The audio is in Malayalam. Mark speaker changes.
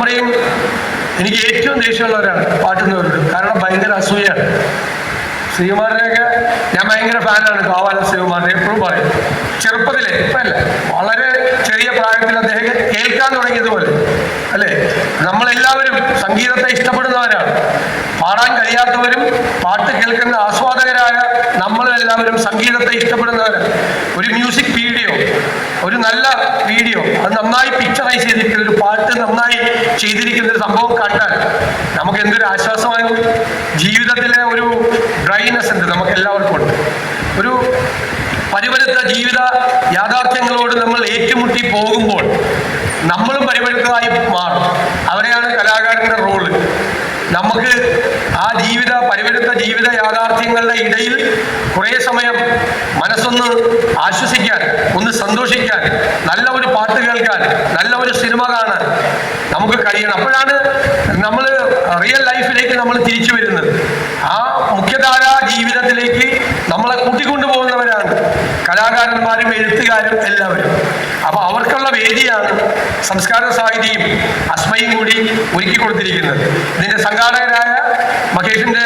Speaker 1: പറയും എനിക്ക് ഏറ്റവും ദേഷ്യമുള്ളവരാണ് പാട്ടുന്നവരോട്. കാരണം ഭയങ്കര അസൂയാണ്. ശ്രീകുമാരനെയൊക്കെ ഞാൻ ഭയങ്കര ഫാനാണ്. കാവാല ശ്രീകുമാരനെ എപ്പോഴും പറയും. ചെറുപ്പത്തിലെ, ഇപ്പല്ല, വളരെ ചെറിയ പ്രായത്തിൽ അദ്ദേഹം കേൾക്കാൻ തുടങ്ങിയതുപോലെ അല്ലേ, നമ്മളെല്ലാവരും സംഗീതത്തെ ഇഷ്ടപ്പെടുന്നവരാണ്. പാടാൻ കഴിയാത്തവരും പാട്ട് കേൾക്കുന്ന ആസ്വാദകരായ നമ്മളെല്ലാവരും സംഗീതത്തെ ഇഷ്ടപ്പെടുന്നവരാണ്. ഒരു മ്യൂസിക് വീഡിയോ, ഒരു നല്ല വീഡിയോ, അത് നന്നായി പിക്ചറൈസ് ചെയ്തിരിക്കുന്ന ഒരു പാട്ട് നന്നായി ചെയ്തിരിക്കുന്ന ഒരു സംഭവം കണ്ടാൽ നമുക്ക് എന്തൊരു ആശ്വാസമായി. ജീവിതത്തിലെ ഒരു ഡ്രൈനെസ് ഉണ്ട് നമുക്ക് എല്ലാവർക്കും ഉണ്ട്. ഒരു പരിപരുത്ത ജീവിത യാഥാർത്ഥ്യങ്ങളോട് നമ്മൾ ഏറ്റുമുട്ടി പോകുമ്പോൾ നമ്മളും പരിപരുത്തതായി മാറും. അവിടെയാണ് കലാകാരന്റെ റോള്. നമുക്ക് ആ പരിപരുത്ത ജീവിത യാഥാർത്ഥ്യങ്ങളുടെ ഇടയിൽ കുറേ സമയം മനസ്സൊന്ന് ആശ്വസിക്കാൻ, ഒന്ന് സന്തോഷിക്കാൻ, നല്ല ഒരു പാട്ട് കേൾക്കാൻ, നല്ല ഒരു സിനിമ കാണാൻ നമുക്ക് കഴിയണം. അപ്പോഴാണ് നമ്മൾ റിയൽ ലൈഫിലേക്ക് നമ്മൾ തിരിച്ചു വരുന്നത്. ആ മുഖ്യധാര ജീവിതത്തിലേക്ക് നമ്മളെ കൂട്ടിക്കൊണ്ടുപോകുന്നവരാണ് കലാകാരന്മാരും എഴുത്തുകാരും എല്ലാവരും. അപ്പൊ അവർക്കുള്ള വേദിയാണ് സംസ്കാര സാഹിതിയും അസ്മയും കൂടി ഒരുക്കി കൊടുത്തിരിക്കുന്നത്. ഇതിന്റെ സംഘാടകരായ മഹേഷിന്റെ